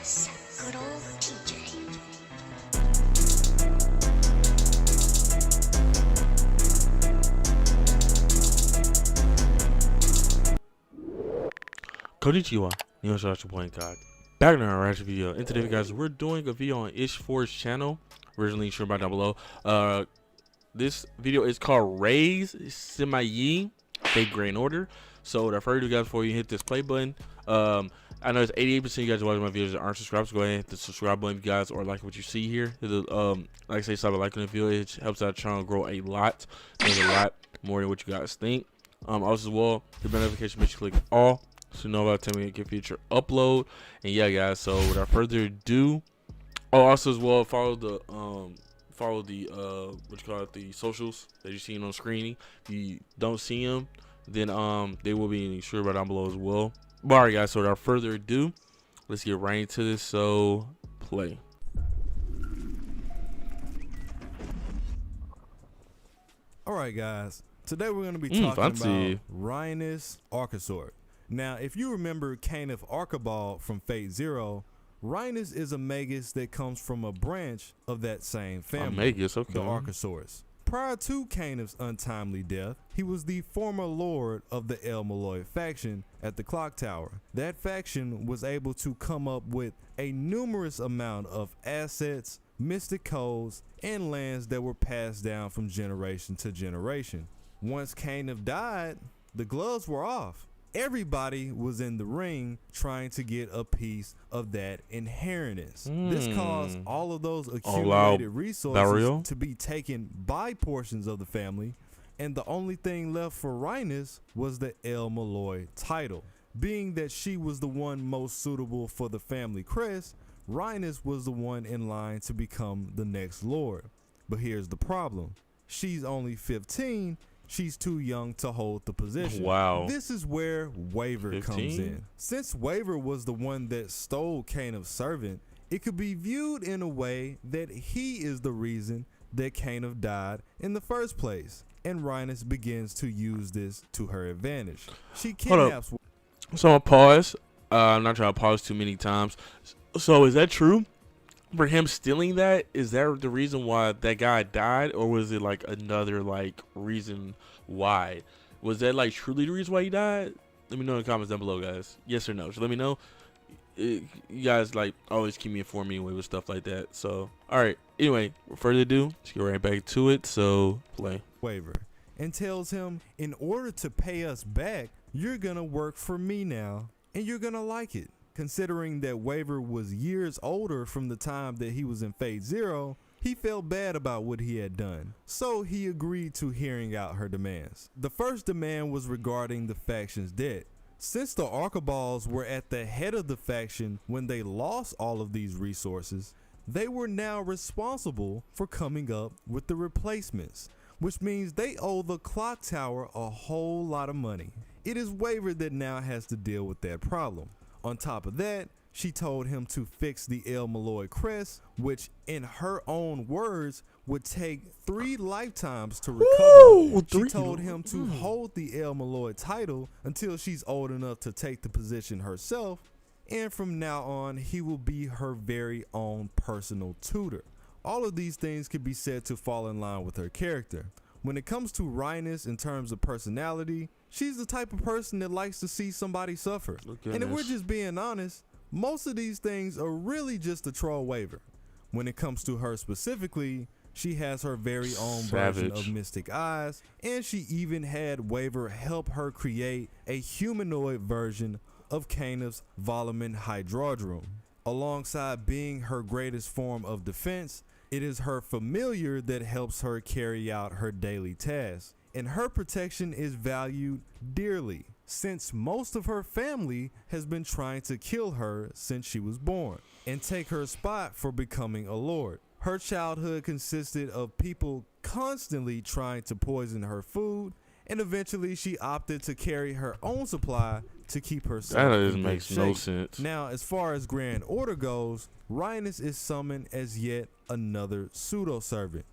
Yes, good old TJ. Konnichiwa, Neo Social Point God. Back in our ratchet video. And today, guys, we're doing a video on Ish4's channel. Originally, sure about down below. This video is called Reines Sima FateGrand order. So, without further ado, guys, before you hit this play button, I know it's 88% of you guys watching my videos that aren't subscribed. So go ahead and hit the subscribe button if you guys or like what you see here. Like I say, stop liking the video. It helps our channel grow a lot. There's a lot more than what you guys think. Also, as well, hit the notification, make sure you click all. So know about time we get future upload. And yeah, guys, so without further ado, also as well, follow the what you call it, the socials that you're seeing on screen. If you don't see them, then they will be sure about down below as well. But alright, guys, so without further ado, let's get right into this. So play. Alright, guys, today we're going to be talking fancy. about Reines Sima. Now, if you remember Kenneth Archibald from Fate Zero, Reines is a Magus that comes from a branch of that same family, Magus, okay. the Archosaurus. Prior to Kenneth's untimely death, he was the former lord of the El Malloy faction at the Clock Tower. That faction was able to come up with a numerous amount of assets, mystic codes, and lands that were passed down from generation to generation. Once Kenneth died, the gloves were off. Everybody was in the ring trying to get a piece of that inheritance. This caused all of those accumulated resources to be taken by portions of the family, and the only thing left for Reines was the El Malloy title. Being that she was the one most suitable for the family crest, Reines was the one in line to become the next lord. But here's the problem. She's only 15. She's too young to hold the position. Wow. This is where Waver 15? comes in. Since Waver was the one that stole Kenneth's servant, it could be viewed in a way that he is the reason that Kenneth died in the first place. And Reines begins to use this to her advantage. She kidnaps. So I'll pause. I'm not trying to pause too many times. So is that true? For him stealing that, is that the reason why that guy died, or was it like another like reason why? Was that like truly the reason why he died? Let me know in the comments down below, guys. Yes or no? So let me know. You guys like always keep me informed anyway with stuff like that. So all right. Anyway, without further ado, let's get right back to it. So play. Waver and tells him, in order to pay us back, you're gonna work for me now, and you're gonna like it. Considering that Waver was years older from the time that he was in Fate Zero, he felt bad about what he had done. So he agreed to hearing out her demands. The first demand was regarding the faction's debt. Since the Archibalds were at the head of the faction when they lost all of these resources, they were now responsible for coming up with the replacements, which means they owe the Clock Tower a whole lot of money. It is Waver that now has to deal with that problem. On top of that, she told him to fix the El Malloy crest, which in her own words would take 3 lifetimes to recover. She told him to hold the El Malloy title until she's old enough to take the position herself, and from now on he will be her very own personal tutor. All of these things could be said to fall in line with her character. When it comes to Reines in terms of personality, she's the type of person that likes to see somebody suffer. And if we're just being honest, most of these things are really just a troll Waver. When it comes to her specifically, she has her very own version of mystic eyes, and she even had Waver help her create a humanoid version of Kenneth's Volumen Hydrodrome. Alongside being her greatest form of defense, it is her familiar that helps her carry out her daily tasks, and her protection is valued dearly, since most of her family has been trying to kill her since she was born and take her spot for becoming a lord. Her childhood consisted of people constantly trying to poison her food, and eventually she opted to carry her own supply to keep herself in good shape. That makes no sense. Now, as far as Grand Order goes, Reines is summoned as yet another pseudo-servant.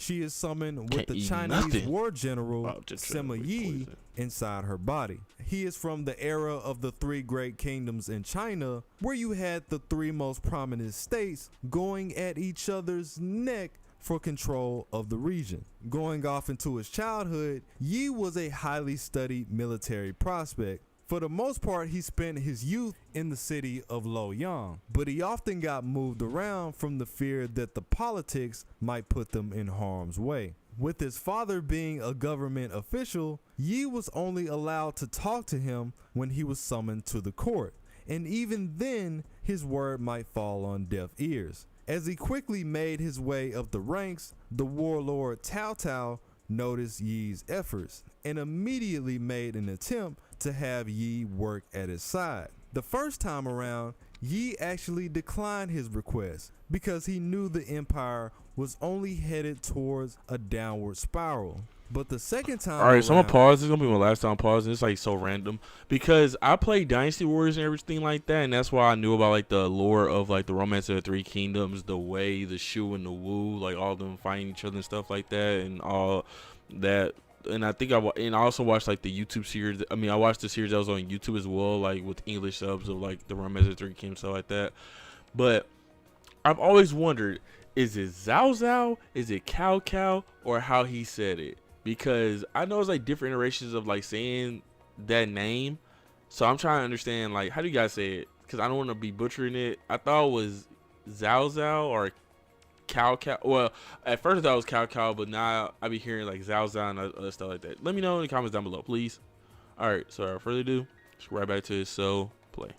She is summoned with Can't the eat Chinese nothing. war general Oh, just trying Sima to Yi poison. inside her body. He is from the era of the three great kingdoms in China, where you had the three most prominent states going at each other's neck for control of the region. Going off into his childhood, Yi was a highly studied military prospect. For the most part, he spent his youth in the city of Luoyang, but he often got moved around from the fear that the politics might put them in harm's way. With his father being a government official, Yi was only allowed to talk to him when he was summoned to the court, and even then, his word might fall on deaf ears. As he quickly made his way up the ranks, the warlord Cao Cao noticed Yi's efforts and immediately made an attempt to have Yi work at his side. The first time around, Yi actually declined his request because he knew the empire was only headed towards a downward spiral. But the second time Alright, so I'm around, gonna pause. This is gonna be my last time pausing. It's like so random because I played Dynasty Warriors and everything like that, and that's why I knew about like the lore of like the Romance of the Three Kingdoms, the Wei, the Shu, and the Wu, like all of them fighting each other and stuff like that, and all that. And I think I also watched like the YouTube series. I mean, I watched the series that was on YouTube as well, like with English subs of like the Romance of the Three Kingdoms, stuff like that. But I've always wondered, is it Zhao Zhao, is it Cao Cao, or how he said it? Because I know it's like different iterations of like saying that name, so I'm trying to understand like how do you guys say it? Because I don't want to be butchering it. I thought it was Zhao Zhao or Cao Cao. Well, at first I thought it was Cao Cao, but now I be hearing like Zhao Zhao and other stuff like that. Let me know in the comments down below, please. All right, so without further ado, let's go right back to this. So play.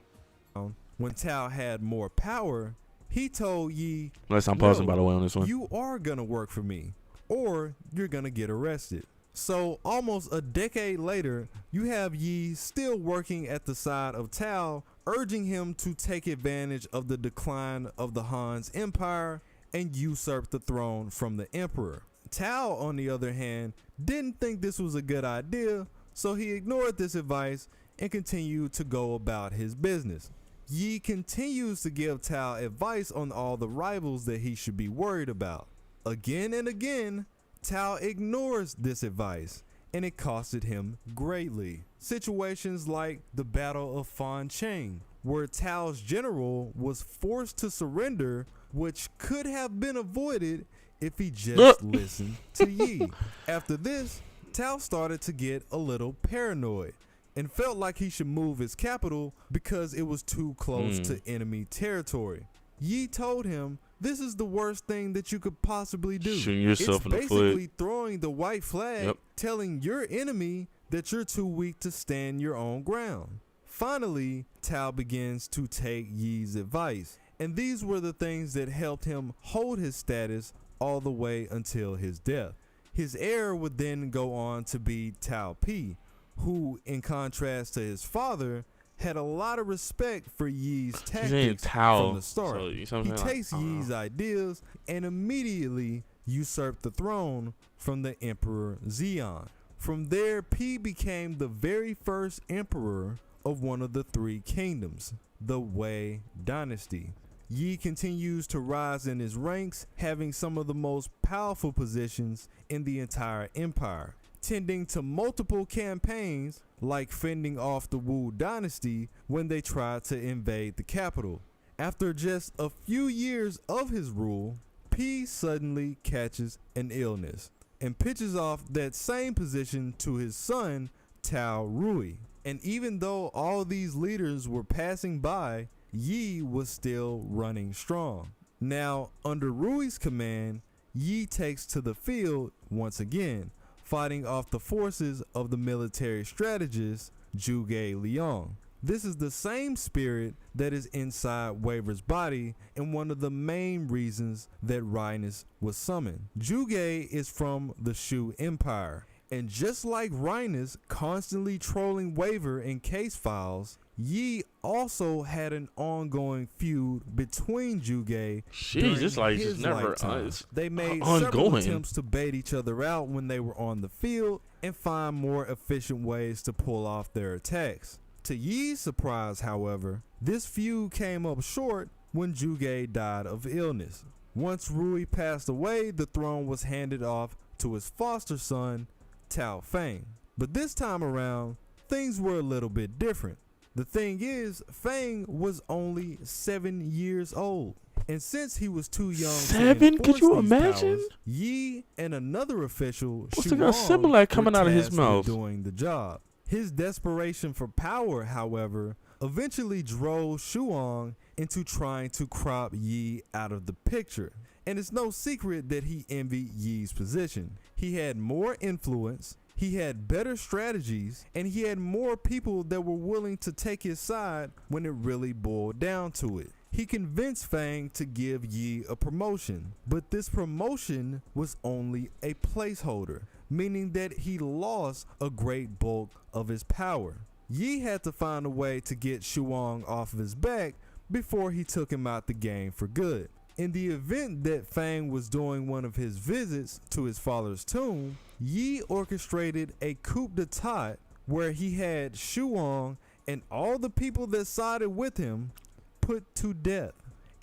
when Tao had more power, he told Yi, Unless I'm pausing "No, by the way on this one. you are gonna work for me, or you're gonna get arrested." So almost a decade later, you have Yi still working at the side of Tao, urging him to take advantage of the decline of the Han's empire and usurp the throne from the emperor. Tao, on the other hand, didn't think this was a good idea, so he ignored this advice and continued to go about his business. Yi continues to give Tao advice on all the rivals that he should be worried about. Again and again, Tao ignores this advice, and it costed him greatly. Situations like the Battle of Fan Cheng, where Tao's general was forced to surrender, which could have been avoided if he just listened to Yi. After this, Tao started to get a little paranoid and felt like he should move his capital because it was too close to enemy territory. Yi told him, "This is the worst thing that you could possibly do. Shooting yourself in the It's basically foot. throwing the white flag, telling your enemy that you're too weak to stand your own ground." Finally, Tao begins to take Yi's advice, and these were the things that helped him hold his status all the way until his death. His heir would then go on to be Tao Pi, who, in contrast to his father, had a lot of respect for Yi's tactics from the start. So He takes Yi's ideas and immediately usurped the throne from the Emperor Xian. From there, Pi became the very first emperor of one of the three kingdoms, the Wei dynasty. Yi continues to rise in his ranks, having some of the most powerful positions in the entire empire, tending to multiple campaigns like fending off the Wu dynasty when they tried to invade the capital. After just a few years of his rule, Pi suddenly catches an illness and pitches off that same position to his son, Tao Rui. And even though all these leaders were passing by, Yi was still running strong. Now, under Rui's command, Yi takes to the field once again, fighting off the forces of the military strategist Zhuge Liang. This is the same spirit that is inside Waver's body and one of the main reasons that Reines was summoned. Zhuge is from the Shu Empire, and just like Reines constantly trolling Waver in case files, Yi also had an ongoing feud between Zhuge during it's like his it's never lifetime. They made ongoing. several attempts to bait each other out when they were on the field and find more efficient ways to pull off their attacks. To Yi's surprise, however, this feud came up short when Zhuge died of illness. Once Rui passed away, the throne was handed off to his foster son, Tao Fang. But this time around, things were a little bit different. The thing is, Fang was only 7 years old. And since he was too young 7? to Could you enforce these imagine? powers, Yi and another official, What's the Shuang, Similac coming were out of his tasked with mouth? doing the job. His desperation for power, however, eventually drove Shuang into trying to crop Yi out of the picture. And it's no secret that he envied Yi's position. He had more influence, he had better strategies, and he had more people that were willing to take his side when it really boiled down to it. He convinced Fang to give Yi a promotion, but this promotion was only a placeholder, meaning that he lost a great bulk of his power. Yi had to find a way to get Shuang off of his back before he took him out the game for good. In the event that Fang was doing one of his visits to his father's tomb, Yi orchestrated a coup d'etat where he had Shuang and all the people that sided with him put to death.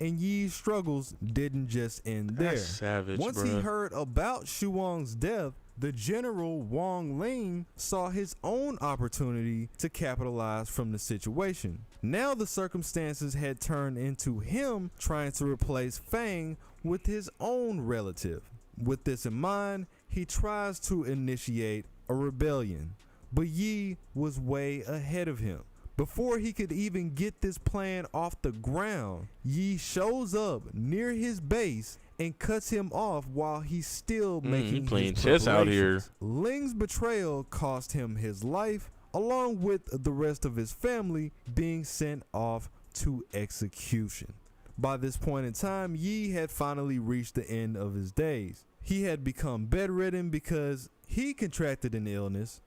And Yi's struggles didn't just end there. That's savage, Once he heard about Shuang's death, the general Wang Ling saw his own opportunity to capitalize from the situation. Now the circumstances had turned into him trying to replace Fang with his own relative. With this in mind, he tries to initiate a rebellion, but Yi was way ahead of him. Before he could even get this plan off the ground, Yi shows up near his base and cuts him off while he's still making playing his chess out here. preparations. Ling's betrayal cost him his life, along with the rest of his family being sent off to execution. By this point in time, Yi had finally reached the end of his days. He had become bedridden because he contracted an illness.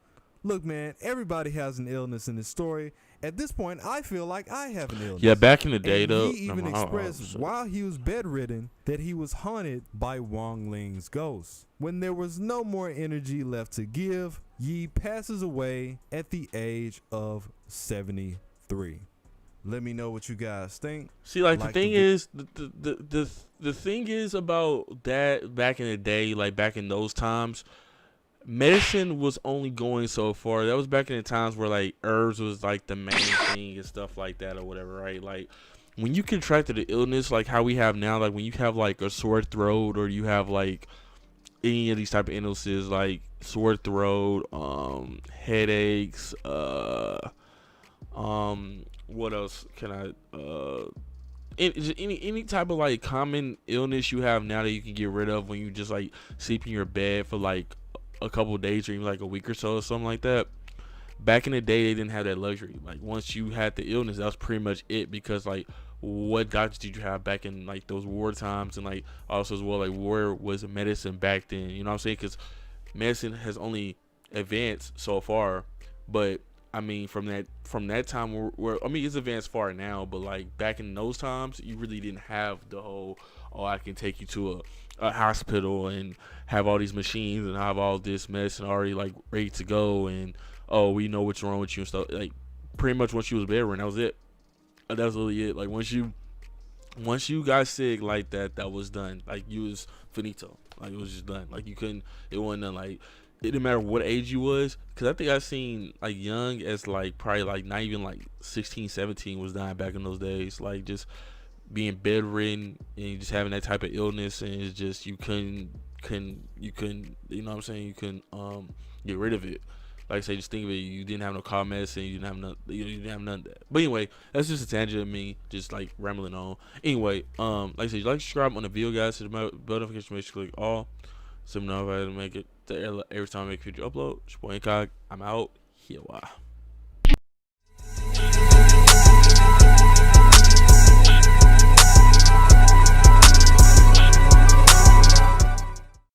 Look, man, everybody has an illness in this story. At this point, I feel like I have an illness. Yeah, back in the day, And though. he even expressed while he was bedridden that he was haunted by Wang Ling's ghost. When there was no more energy left to give, Yi passes away at the age of 73. Let me know what you guys think. See, like the Like thing the- is, the thing is about that back in the day, like back in those times, medicine was only going so far. That was back in the times where like herbs was like the main thing and stuff like that or whatever, right? Like when you contracted an illness like how we have now, like when you have like a sore throat or you have like any of these type of illnesses like sore throat, headaches, what else can I any type of like common illness you have now that you can get rid of when you just like sleep in your bed for like a couple of days or even like a week or so or something like that. Back in the day, they didn't have that luxury. Like once you had the illness, that was pretty much it, because like what doctors did you have back in like those war times, and like also as well like where was medicine back then, you know what I'm saying? Because medicine has only advanced so far, but I mean from that time where I mean it's advanced far now, but like back in those times you really didn't have the whole, oh, I can take you to a hospital and have all these machines and have all this medicine already like ready to go, and oh, we know what's wrong with you and stuff. Like pretty much once you was bedridden, that was it. That was really it. Like once you got sick like that, that was done. Like you was finito. Like it was just done. Like you couldn't. It wasn't done. Like it didn't matter what age you was, because I think I seen like young as like probably like not even like 16, 17 was dying back in those days. Like just being bedridden and just having that type of illness, and it's just you couldn't you know what I'm saying, you couldn't get rid of it. Like I say, just think of it, you didn't have no car medicine, you didn't have none of that. But anyway, that's just a tangent of me just like rambling on. Anyway, like I said, like, subscribe on the video, guys, to the bell notification, make sure you click all, so you know if I make it every time I make a future upload. It's your boy INCOG. I'm out. Here, why.